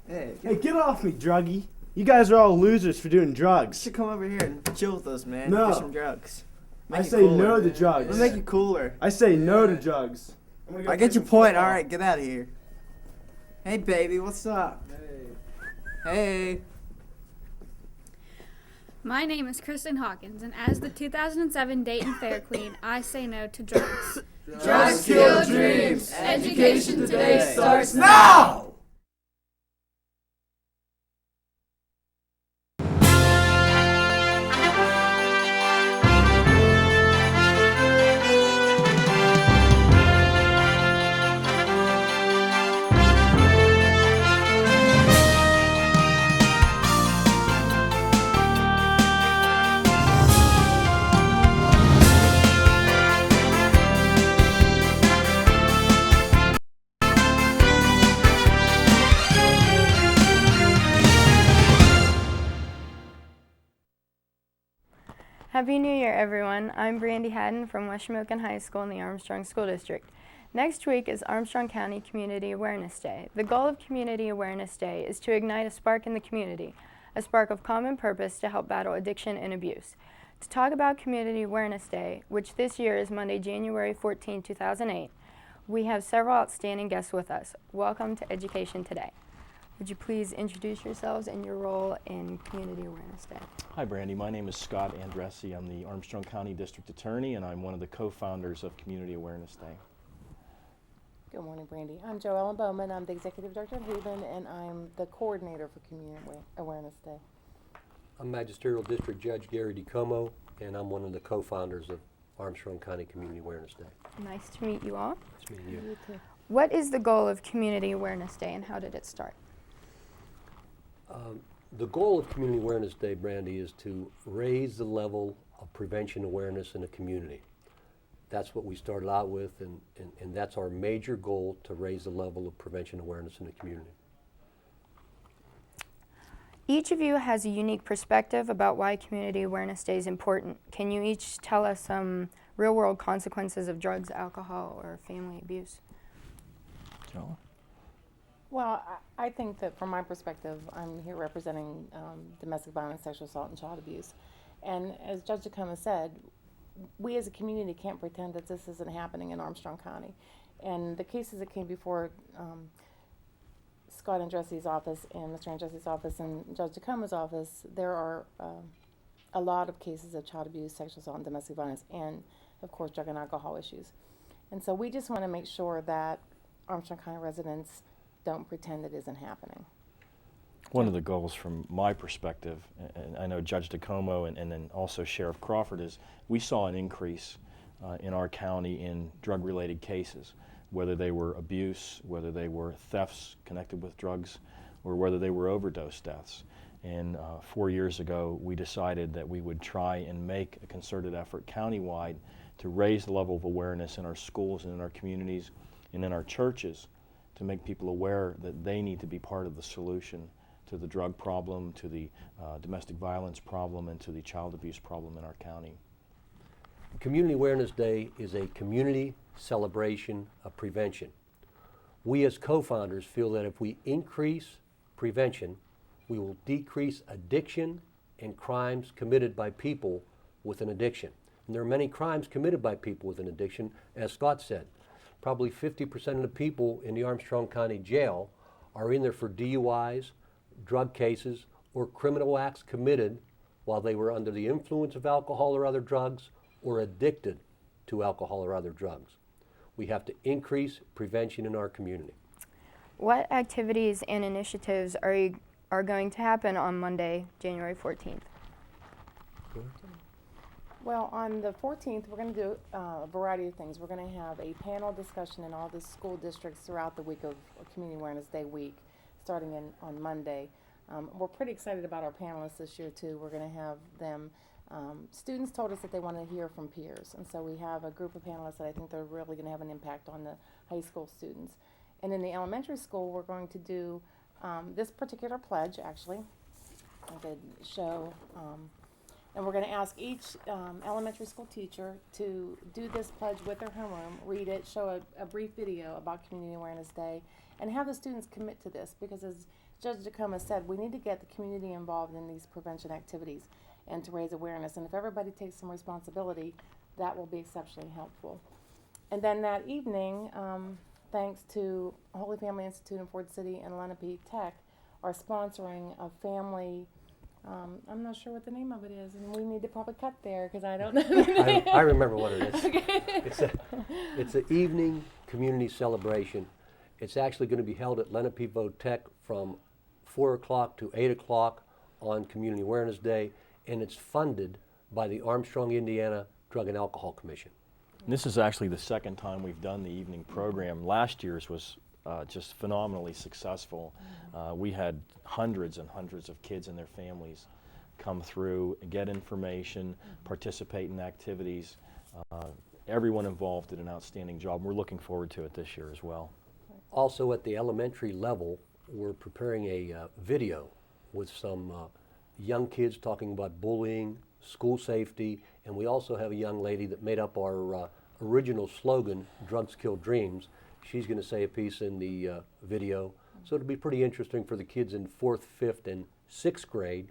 Hey, Hey, get off me, druggie. You guys are all losers for doing you drugs. should come over here and chill with us, man. No. Do some drugs. I say no to drugs. We'll make it cooler. I say no to drugs. I get your point. All right, get out of here. Hey, baby, what's up? Hey. My name is Kristen Hawkins, and as the 2007 Dayton Fair Queen, I say no to drugs. Drugs kill dreams. Education today starts now. Happy New Year, everyone. I'm Brandy Haddon from West Shamokin High School in the Armstrong School District. Next week is Armstrong County Community Awareness Day. The goal of Community Awareness Day is to ignite a spark in the community, a spark of common purpose to help battle addiction and abuse. To talk about Community Awareness Day, which this year is Monday, January 14, 2008, we have several outstanding guests with us. Welcome to Education Today. Would you please introduce yourselves and your role in Community Awareness Day? Hi, Brandy. My name is Scott Andressi. I'm the Armstrong County District Attorney, and I'm one of the co-founders of Community Awareness Day. Good morning, Brandy. I'm Joellen Bowman. I'm the Executive Director at Haven, and I'm the coordinator for Community Awareness Day. I'm Magisterial District Judge Gary DiComo, and I'm one of the co-founders of Armstrong County Community Awareness Day. Nice to meet you all. Nice meeting you. You too. What is the goal of Community Awareness Day and how did it start? The goal of Community Awareness Day, Brandy, is to raise the level of prevention awareness in the community. That's what we started out with, and that's our major goal, to raise the level of prevention awareness in the community. Each of you has a unique perspective about why Community Awareness Day is important. Can you each tell us some real-world consequences of drugs, alcohol, or family abuse? Joel? Well, I think that from my perspective, I'm here representing domestic violence, sexual assault, and child abuse. And as Judge DiComo said, we as a community can't pretend that this isn't happening in Armstrong County. And the cases that came before Scott Andressi's office and Mr. Andressi's office and Judge DiComo's office, there are a lot of cases of child abuse, sexual assault, and domestic violence, and of course drug and alcohol issues. And so we just want to make sure that Armstrong County residents don't pretend it isn't happening. One of the goals from my perspective, and I know Judge DiComo and then also Sheriff Crawford, is we saw an increase in our county in drug-related cases, whether they were abuse, whether they were thefts connected with drugs, or whether they were overdose deaths. And 4 years ago, we decided that we would try and make a concerted effort countywide to raise the level of awareness in our schools and in our communities and in our churches, to make people aware that they need to be part of the solution to the drug problem, to the domestic violence problem, and to the child abuse problem in our county. Community Awareness Day is a community celebration of prevention. We as co-founders feel that if we increase prevention, we will decrease addiction and crimes committed by people with an addiction. And there are many crimes committed by people with an addiction, as Scott said. Probably 50% of the people in the Armstrong County Jail are in there for DUIs, drug cases, or criminal acts committed while they were under the influence of alcohol or other drugs, or addicted to alcohol or other drugs. We have to increase prevention in our community. What activities and initiatives are going to happen on Monday, January 14th? Well, on the 14th, we're going to do a variety of things. We're going to have a panel discussion in all the school districts throughout the week of Community Awareness Day week, starting on Monday. We're pretty excited about our panelists this year, too. We're going to have them. Students told us that they want to hear from peers, and so we have a group of panelists that I think they're really going to have an impact on the high school students. And in the elementary school, we're going to do this particular pledge, actually. I could show And we're going to ask each elementary school teacher to do this pledge with their homeroom, read it, show a brief video about Community Awareness Day, and have the students commit to this, because as Judge DeComa said, we need to get the community involved in these prevention activities and to raise awareness. And if everybody takes some responsibility, that will be exceptionally helpful. And then that evening, thanks to Holy Family Institute in Ford City and Lenape Tech, are sponsoring a family, I'm not sure what the name of it is, and we need to probably cut there because I don't know the name. I remember what it is. Okay. It's an evening community celebration. It's actually going to be held at Lenape Tech from 4 o'clock to 8 o'clock on Community Awareness Day, and it's funded by the Armstrong, Indiana Drug and Alcohol Commission. This is actually the second time we've done the evening program. Last year's was just phenomenally successful. We had hundreds and hundreds of kids and their families come through, get information, participate in activities. Everyone involved did an outstanding job. We're looking forward to it this year as well. Also at the elementary level, we're preparing a video with some young kids talking about bullying, school safety, and we also have a young lady that made up our original slogan, Drugs Kill Dreams. She's going to say a piece in the video. So it'll be pretty interesting for the kids in 4th, 5th, and 6th grade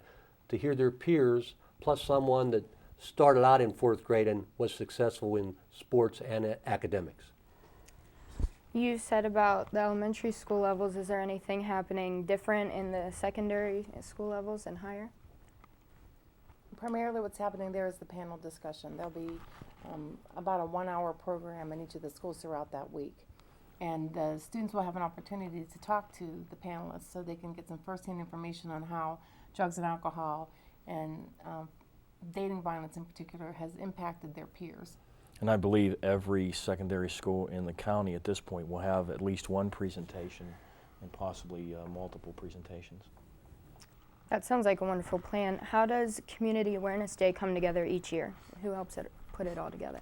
to hear their peers, plus someone that started out in 4th grade and was successful in sports and academics. You said about the elementary school levels. Is there anything happening different in the secondary school levels and higher? Primarily what's happening there is the panel discussion. There'll be about a 1-hour program in each of the schools throughout that week. And the students will have an opportunity to talk to the panelists so they can get some firsthand information on how drugs and alcohol and dating violence in particular has impacted their peers. And I believe every secondary school in the county at this point will have at least one presentation and possibly multiple presentations. That sounds like a wonderful plan. How does Community Awareness Day come together each year? Who helps put it all together?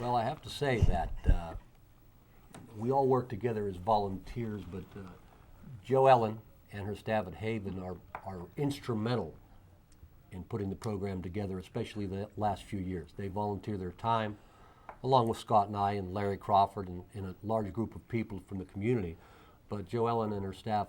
Well, I have to say that we all work together as volunteers, but Jo Ellen and her staff at Haven are instrumental in putting the program together, especially the last few years. They volunteer their time, along with Scott and I and Larry Crawford and a large group of people from the community. But Jo Ellen and her staff,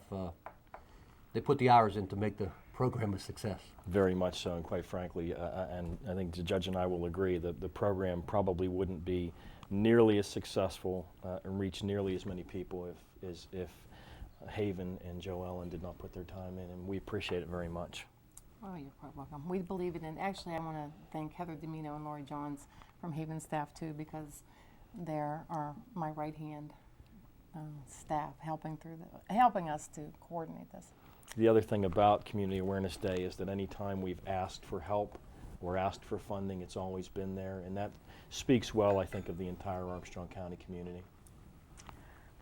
they put the hours in to make the program a success. Very much so, and quite frankly, and I think the judge and I will agree that the program probably wouldn't be nearly as successful and reach nearly as many people if Haven and Jo Ellen did not put their time in, and we appreciate it very much. Oh, you're quite welcome. We believe it, and actually I want to thank Heather Domino and Lori Johns from Haven staff too, because they are my right-hand staff helping us to coordinate this. The other thing about Community Awareness Day is that any time we've asked for help or asked for funding, it's always been there, and that speaks well, I think, of the entire Armstrong County community.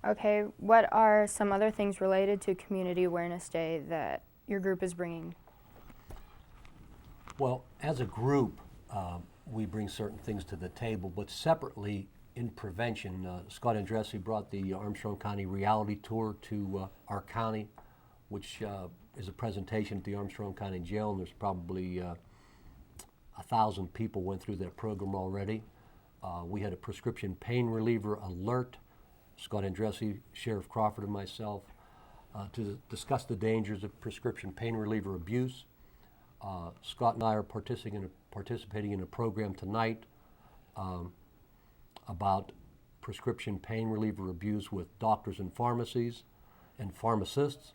Okay, what are some other things related to Community Awareness Day that your group is bringing? Well, as a group, we bring certain things to the table, but separately in prevention, Scott Andressi brought the Armstrong County Reality Tour to our county, which is a presentation at the Armstrong County Jail, and there's probably 1,000 people went through that program already. We had a prescription pain reliever alert, Scott Andressi, Sheriff Crawford, and myself, to discuss the dangers of prescription pain reliever abuse. Scott and I are participating in a program tonight about prescription pain reliever abuse with doctors and pharmacies and pharmacists.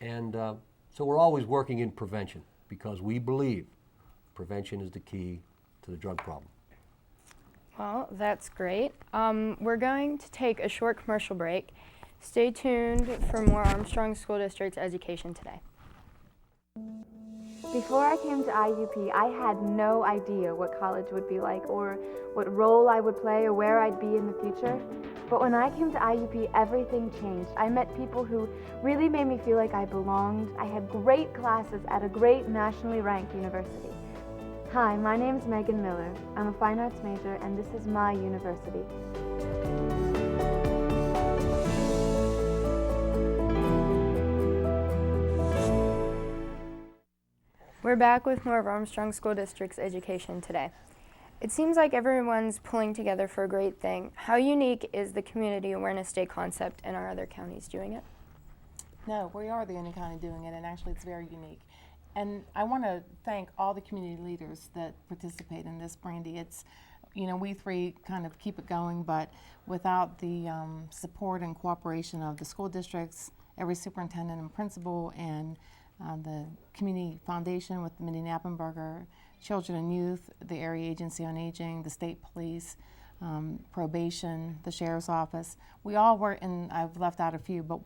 And so we're always working in prevention because we believe prevention is the key to the drug problem. Well, that's great. We're going to take a short commercial break. Stay tuned for more Armstrong School District's Education Today. Before I came to IUP, I had no idea what college would be like or what role I would play or where I'd be in the future. But when I came to IUP, everything changed. I met people who really made me feel like I belonged. I had great classes at a great nationally ranked university. Hi, my name's Megan Miller. I'm a fine arts major, and this is my university. We're back with more of Armstrong School District's education today. It seems like everyone's pulling together for a great thing. How unique is the Community Awareness Day concept, and are other counties doing it? No, we are the only county doing it, and actually it's very unique. And I want to thank all the community leaders that participate in this, Brandy. It's, you know, we three kind of keep it going, but without the support and cooperation of the school districts, every superintendent and principal, and the Community Foundation with Mindy Knappenberger, Children and Youth, the Area Agency on Aging, the State Police, Probation, the Sheriff's Office. We all work, and I've left out a few, but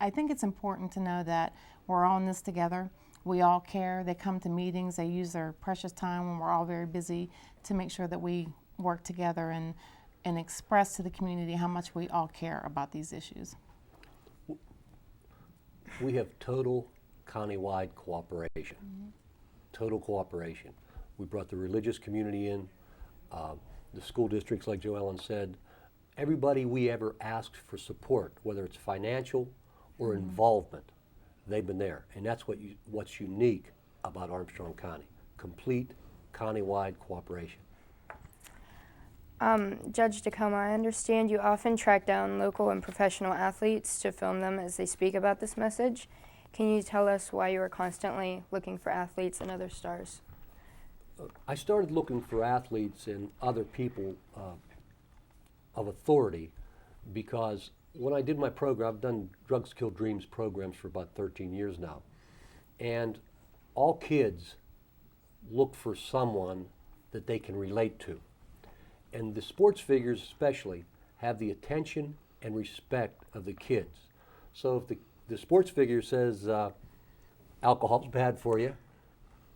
I think it's important to know that we're all in this together. We all care. They come to meetings. They use their precious time when we're all very busy to make sure that we work together and express to the community how much we all care about these issues. We have total countywide cooperation. Total cooperation. We brought the religious community in, the school districts, like Joe Ellen said. Everybody we ever asked for support, whether it's financial or involvement, they've been there. And that's what's unique about Armstrong County. Complete countywide cooperation. Judge DeComa, I understand you often track down local and professional athletes to film them as they speak about this message. Can you tell us why you are constantly looking for athletes and other stars? I started looking for athletes and other people of authority because when I did my program, I've done Drugs Kill Dreams programs for about 13 years now. And all kids look for someone that they can relate to. And the sports figures especially have the attention and respect of the kids. So if the sports figure says alcohol's bad for you,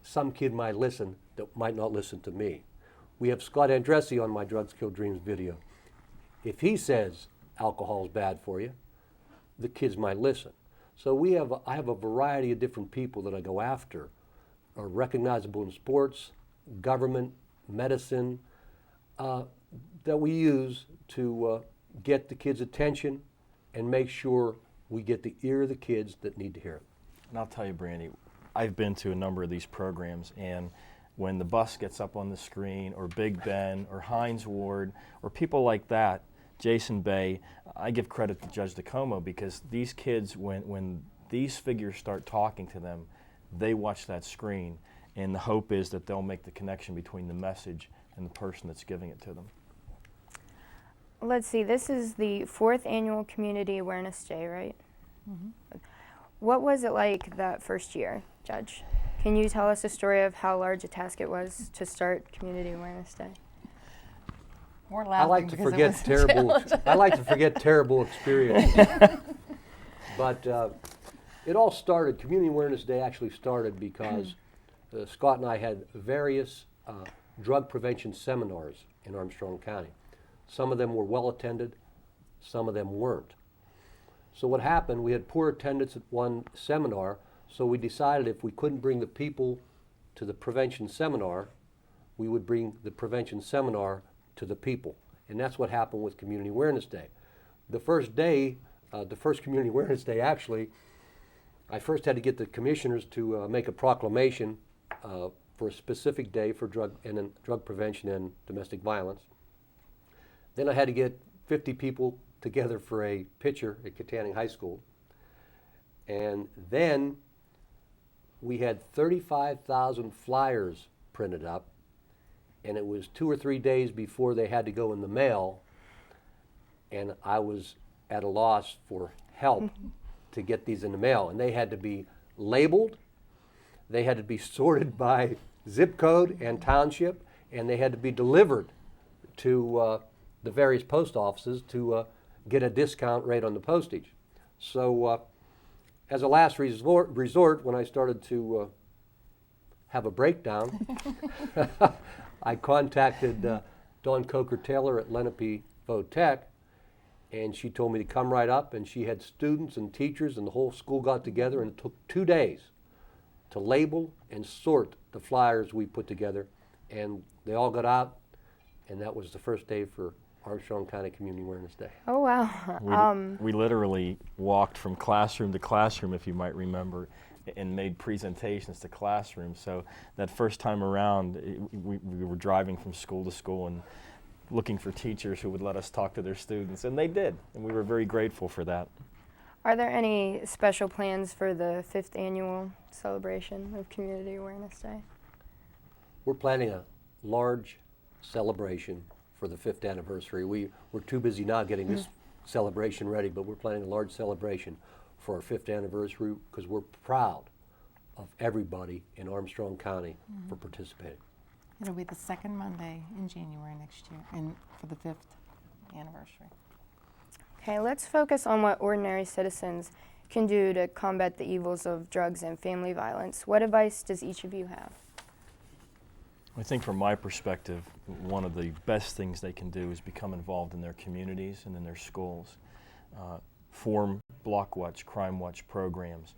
some kid might listen that might not listen to me. We have Scott Andressi on my Drugs Kill Dreams video. If he says alcohol's bad for you, the kids might listen. So I have a variety of different people that I go after, are recognizable in sports, government, medicine, that we use to get the kids' attention and make sure we get the ear of the kids that need to hear it. And I'll tell you, Brandy, I've been to a number of these programs, and when the bus gets up on the screen, or Big Ben, or Hines Ward, or people like that, Jason Bay, I give credit to Judge DeComo because these kids, when these figures start talking to them, they watch that screen, and the hope is that they'll make the connection between the message and the person that's giving it to them. Let's see, this is the 4th annual Community Awareness Day, right? What was it like that first year, Judge? Can you tell us a story of how large a task it was to start Community Awareness Day? We're I laughing like to because forget terrible experiences. But it all started, Community Awareness Day actually started because Scott and I had various drug prevention seminars in Armstrong County. Some of them were well attended, some of them weren't. So what happened, we had poor attendance at one seminar, so we decided if we couldn't bring the people to the prevention seminar, we would bring the prevention seminar to the people. And that's what happened with Community Awareness Day. The first day, the first Community Awareness Day actually, I first had to get the commissioners to make a proclamation for a specific day for drug prevention and domestic violence. Then I had to get 50 people together for a picture at Katanning High School. And then we had 35,000 flyers printed up, and it was 2 or 3 days before they had to go in the mail, and I was at a loss for help to get these in the mail. And they had to be labeled, they had to be sorted by zip code and township, and they had to be delivered to the various post offices to get a discount rate on the postage. So as a last resort, when I started to have a breakdown, I contacted Dawn Coker-Taylor at Lenape Votech, and she told me to come right up, and she had students and teachers and the whole school got together, and it took 2 days to label and sort the flyers we put together, and they all got out, and that was the first day for Armstrong County Community Awareness Day. Oh, wow. We literally walked from classroom to classroom, if you might remember, and made presentations to classrooms. So that first time around, we were driving from school to school and looking for teachers who would let us talk to their students, and they did, and we were very grateful for that. Are there any special plans for the 5th annual celebration of Community Awareness Day? We're planning a large celebration for the 5th anniversary. We're too busy now getting this celebration ready, but we're planning a large celebration for our 5th anniversary because we're proud of everybody in Armstrong County for participating. It'll be the second Monday in January next year, and for the 5th anniversary. Okay, let's focus on what ordinary citizens can do to combat the evils of drugs and family violence. What advice does each of you have? I think from my perspective, one of the best things they can do is become involved in their communities and in their schools. Form block watch, crime watch programs.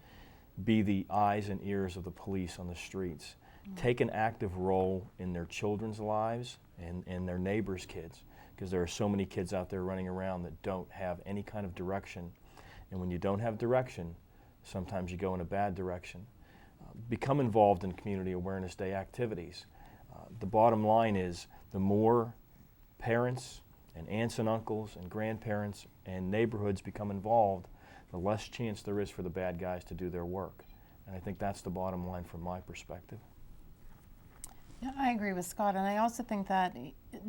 Be the eyes and ears of the police on the streets. Take an active role in their children's lives and their neighbors' kids, because there are so many kids out there running around that don't have any kind of direction. And when you don't have direction, sometimes you go in a bad direction. Become involved in Community Awareness Day activities. The bottom line is the more parents and aunts and uncles and grandparents and neighborhoods become involved, the less chance there is for the bad guys to do their work. And I think that's the bottom line from my perspective. Yeah, I agree with Scott, and I also think that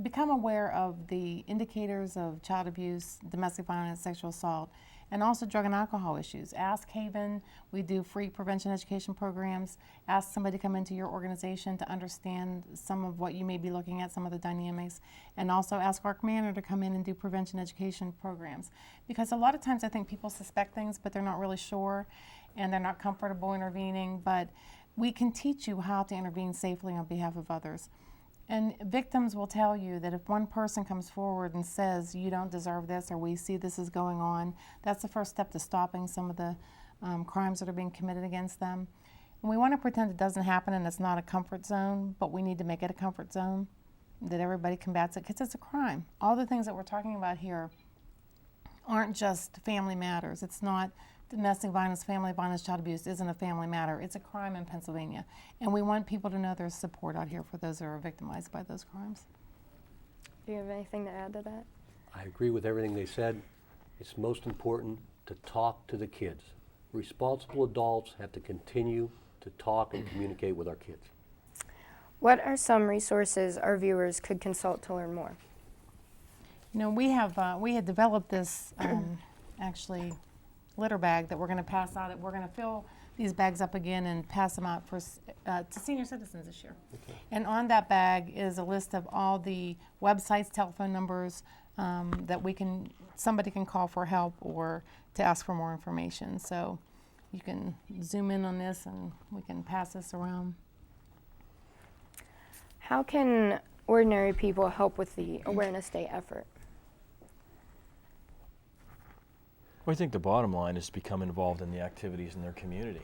become aware of the indicators of child abuse, domestic violence, sexual assault, and also drug and alcohol issues. Ask Haven. We do free prevention education programs. Ask somebody to come into your organization to understand some of what you may be looking at, some of the dynamics, and also ask our commander to come in and do prevention education programs. Because a lot of times I think people suspect things, but they're not really sure, and they're not comfortable intervening, but we can teach you how to intervene safely on behalf of others. And victims will tell you that if one person comes forward and says, you don't deserve this, or we see this is going on, that's the first step to stopping some of the crimes that are being committed against them. And we want to pretend it doesn't happen and it's not a comfort zone, but we need to make it a comfort zone, that everybody combats it, because it's a crime. All the things that we're talking about here aren't just family matters. It's not domestic violence, family violence, child abuse isn't a family matter. It's a crime in Pennsylvania. And we want people to know there's support out here for those that are victimized by those crimes. Do you have anything to add to that? I agree with everything they said. It's most important to talk to the kids. Responsible adults have to continue to talk and communicate with our kids. What are some resources our viewers could consult to learn more? You know, we had developed this actually litter bag that we're going to pass out. We're going to fill these bags up again and pass them out for to senior citizens this year. Okay. And on that bag is a list of all the websites, telephone numbers that somebody can call for help or to ask for more information. So you can zoom in on this and we can pass this around. How can ordinary people help with the Awareness Day effort? Well, I think the bottom line is to become involved in the activities in their community.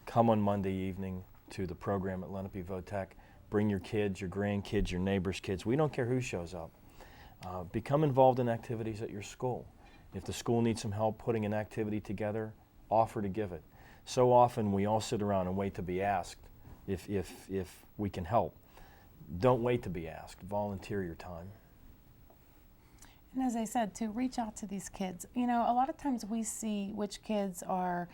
Come on Monday evening to the program at Lenape Votech. Bring your kids, your grandkids, your neighbors' kids. We don't care who shows up. Become involved in activities at your school. If the school needs some help putting an activity together, offer to give it. So often we all sit around and wait to be asked if we can help. Don't wait to be asked. Volunteer your time. And as I said, to reach out to these kids. You know, a lot of times we see which kids are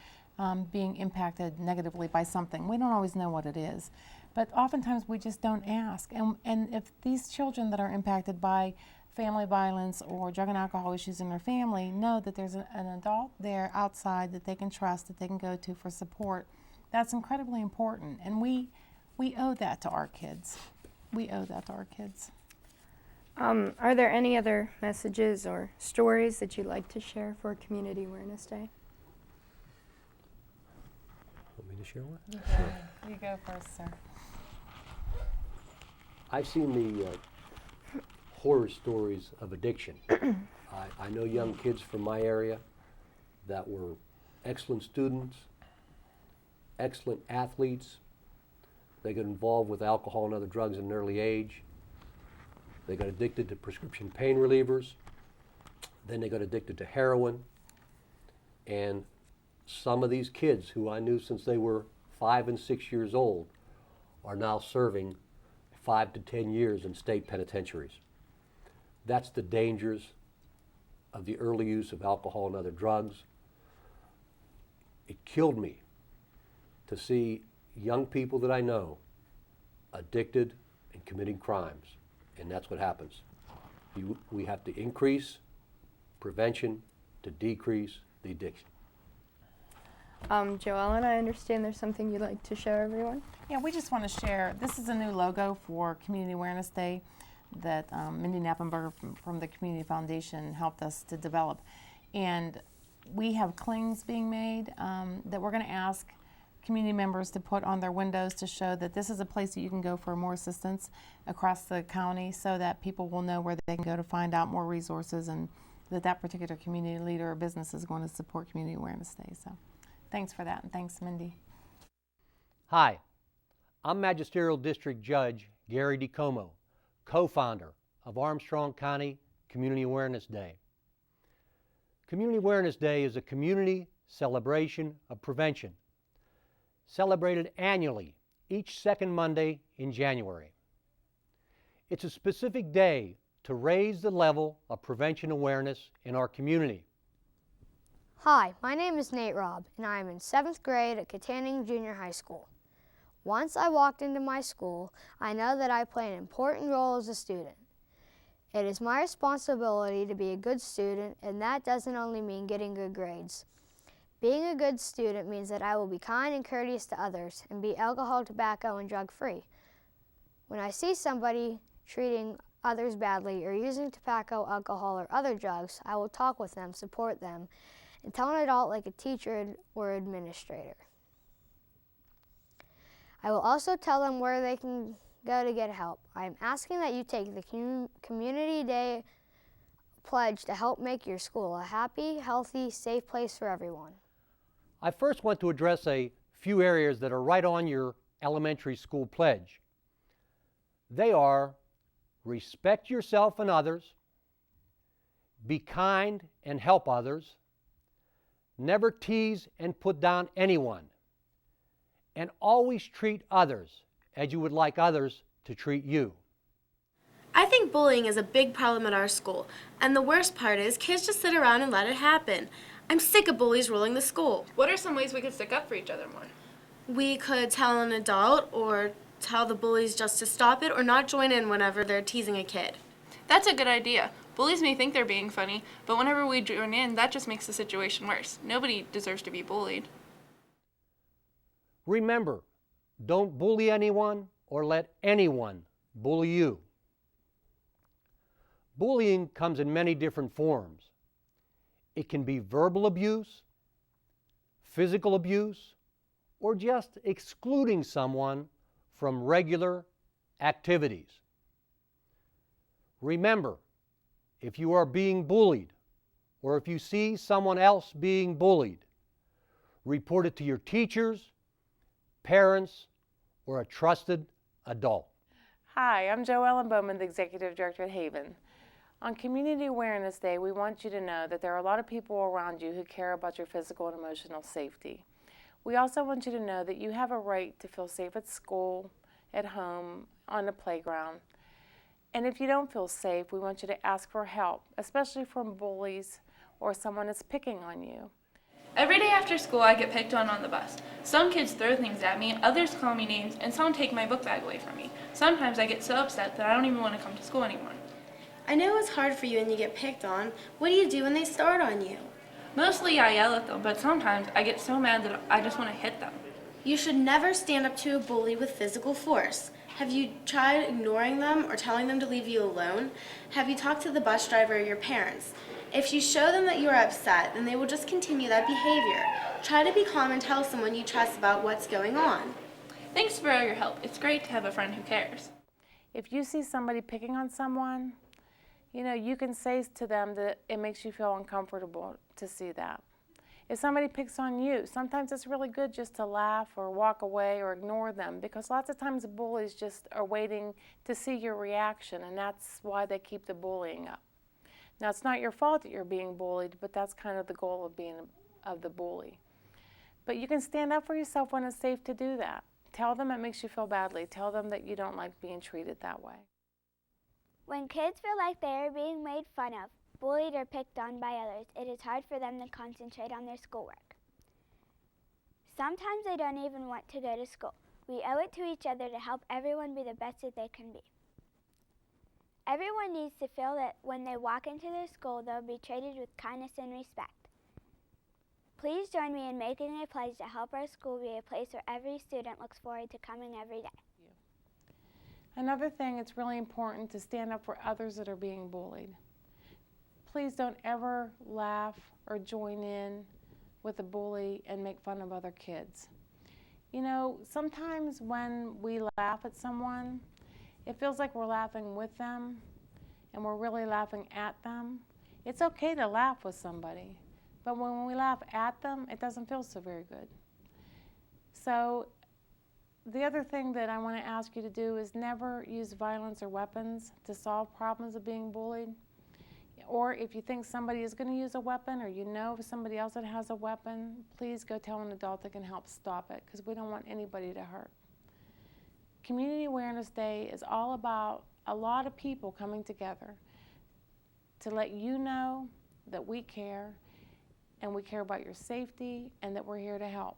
being impacted negatively by something. We don't always know what it is. But oftentimes we just don't ask. And if these children that are impacted by family violence or drug and alcohol issues in their family know that there's an adult there outside that they can trust, that they can go to for support, that's incredibly important. And we owe that to our kids. We owe that to our kids. Are there any other messages or stories that you'd like to share for Community Awareness Day? Want me to share one? You go first, sir. I've seen the horror stories of addiction. I know young kids from my area that were excellent students, excellent athletes. They got involved with alcohol and other drugs at an early age. They got addicted to prescription pain relievers. Then they got addicted to heroin. And some of these kids who I knew since they were 5 and 6 years old are now serving 5 to 10 years in state penitentiaries. That's the dangers of the early use of alcohol and other drugs. It killed me to see young people that I know addicted and committing crimes, and that's what happens. We have to increase prevention to decrease the addiction. Joellen, I understand there's something you'd like to show everyone. Yeah, we just want to share, this is a new logo for Community Awareness Day that Mindy Knappenberger from the Community Foundation helped us to develop. And we have clings being made that we're going to ask community members to put on their windows to show that this is a place that you can go for more assistance across the county, so that people will know where they can go to find out more resources, and that particular community leader or business is going to support Community Awareness Day. So thanks for that, and thanks, Mindy. Hi, I'm Magisterial District Judge Gary DiComo, co-founder of Armstrong County Community Awareness Day. Community Awareness Day is a community celebration of prevention, celebrated annually each second Monday in January. It's a specific day to raise the level of prevention awareness in our community. Hi, my name is Nate Robb, and I am in 7th grade at Katanning Junior High School. Once I walked into my school, I know that I play an important role as a student. It is my responsibility to be a good student, and that doesn't only mean getting good grades. Being a good student means that I will be kind and courteous to others and be alcohol, tobacco, and drug-free. When I see somebody treating others badly or using tobacco, alcohol, or other drugs, I will talk with them, support them, and tell an adult like a teacher or administrator. I will also tell them where they can go to get help. I am asking that you take the Community Day pledge to help make your school a happy, healthy, safe place for everyone. I first want to address a few areas that are right on your elementary school pledge. They are: respect yourself and others, be kind and help others, never tease and put down anyone, and always treat others as you would like others to treat you. I think bullying is a big problem at our school, and the worst part is kids just sit around and let it happen. I'm sick of bullies ruling the school. What are some ways we could stick up for each other more? We could tell an adult, or tell the bullies just to stop it, or not join in whenever they're teasing a kid. That's a good idea. Bullies may think they're being funny, but whenever we join in, that just makes the situation worse. Nobody deserves to be bullied. Remember, don't bully anyone or let anyone bully you. Bullying comes in many different forms. It can be verbal abuse, physical abuse, or just excluding someone from regular activities. Remember, if you are being bullied, or if you see someone else being bullied, report it to your teachers, parents, or a trusted adult. Hi, I'm Joellen Bowman, the Executive Director at Haven. On Community Awareness Day, we want you to know that there are a lot of people around you who care about your physical and emotional safety. We also want you to know that you have a right to feel safe at school, at home, on the playground. And if you don't feel safe, we want you to ask for help, especially from bullies or someone that's picking on you. Every day after school, I get picked on the bus. Some kids throw things at me, others call me names, and some take my book bag away from me. Sometimes I get so upset that I don't even want to come to school anymore. I know it's hard for you when you get picked on. What do you do when they start on you? Mostly I yell at them, but sometimes I get so mad that I just want to hit them. You should never stand up to a bully with physical force. Have you tried ignoring them or telling them to leave you alone? Have you talked to the bus driver or your parents? If you show them that you are upset, then they will just continue that behavior. Try to be calm and tell someone you trust about what's going on. Thanks for all your help. It's great to have a friend who cares. If you see somebody picking on someone, you can say to them that it makes you feel uncomfortable to see that. If somebody picks on you, sometimes it's really good just to laugh or walk away or ignore them, because lots of times the bullies just are waiting to see your reaction, and that's why they keep the bullying up. Now, it's not your fault that you're being bullied, but that's kind of the goal of the bully. But you can stand up for yourself when it's safe to do that. Tell them it makes you feel badly. Tell them that you don't like being treated that way. When kids feel like they are being made fun of, bullied, or picked on by others, it is hard for them to concentrate on their schoolwork. Sometimes they don't even want to go to school. We owe it to each other to help everyone be the best that they can be. Everyone needs to feel that when they walk into their school, they'll be treated with kindness and respect. Please join me in making a pledge to help our school be a place where every student looks forward to coming every day. Another thing, it's really important to stand up for others that are being bullied. Please don't ever laugh or join in with a bully and make fun of other kids. You know, sometimes when we laugh at someone, it feels like we're laughing with them and we're really laughing at them. It's okay to laugh with somebody, but when we laugh at them, it doesn't feel so very good. So the other thing that I want to ask you to do is never use violence or weapons to solve problems of being bullied. Or if you think somebody is going to use a weapon, or you know of somebody else that has a weapon, please go tell an adult that can help stop it, because we don't want anybody to hurt. Community Awareness Day is all about a lot of people coming together to let you know that we care, and we care about your safety, and that we're here to help.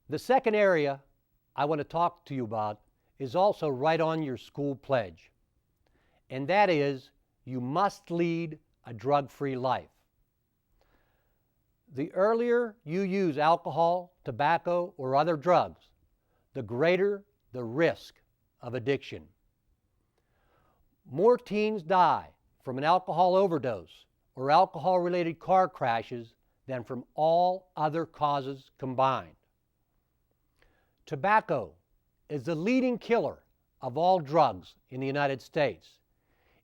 The second area I want to talk to you about is also right on your school pledge, and that is you must lead a drug-free life. The earlier you use alcohol, tobacco, or other drugs, the greater the risk of addiction. More teens die from an alcohol overdose or alcohol-related car crashes than from all other causes combined. Tobacco is the leading killer of all drugs in the United States.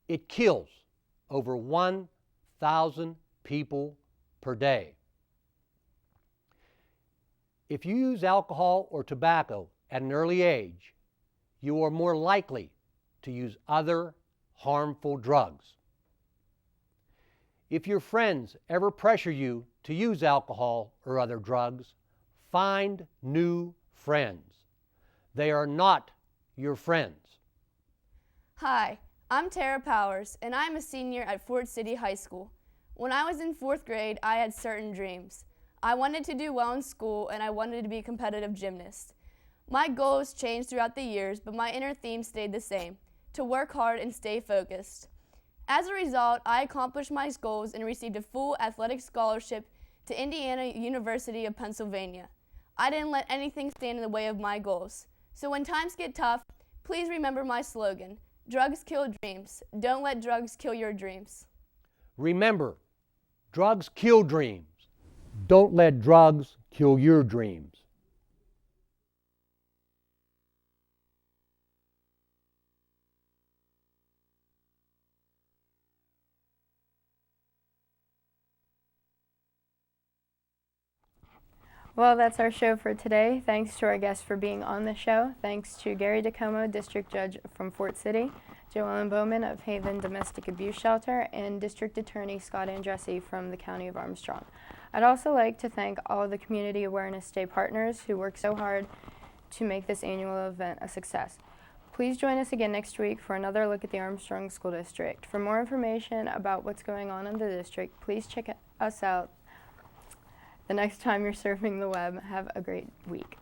It kills over 1,000 people per day. If you use alcohol or tobacco at an early age, you are more likely to use other harmful drugs. If your friends ever pressure you to use alcohol or other drugs, find new friends. They are not your friends. Hi, I'm Tara Powers, and I'm a senior at Fort City High School. When I was in 4th grade, I had certain dreams. I wanted to do well in school, and I wanted to be a competitive gymnast. My goals changed throughout the years, but my inner theme stayed the same: to work hard and stay focused. As a result, I accomplished my goals and received a full athletic scholarship to Indiana University of Pennsylvania. I didn't let anything stand in the way of my goals. So when times get tough, please remember my slogan: drugs kill dreams. Don't let drugs kill your dreams. Remember, drugs kill dreams. Don't let drugs kill your dreams. Well, that's our show for today. Thanks to our guests for being on the show. Thanks to Gary DeComo, District Judge from Fort City, Joellen Bowman of Haven Domestic Abuse Shelter, and District Attorney Scott Andressi from the County of Armstrong. I'd also like to thank all the Community Awareness Day partners who worked so hard to make this annual event a success. Please join us again next week for another look at the Armstrong School District. For more information about what's going on in the district, please check us out the next time you're surfing the web. Have a great week.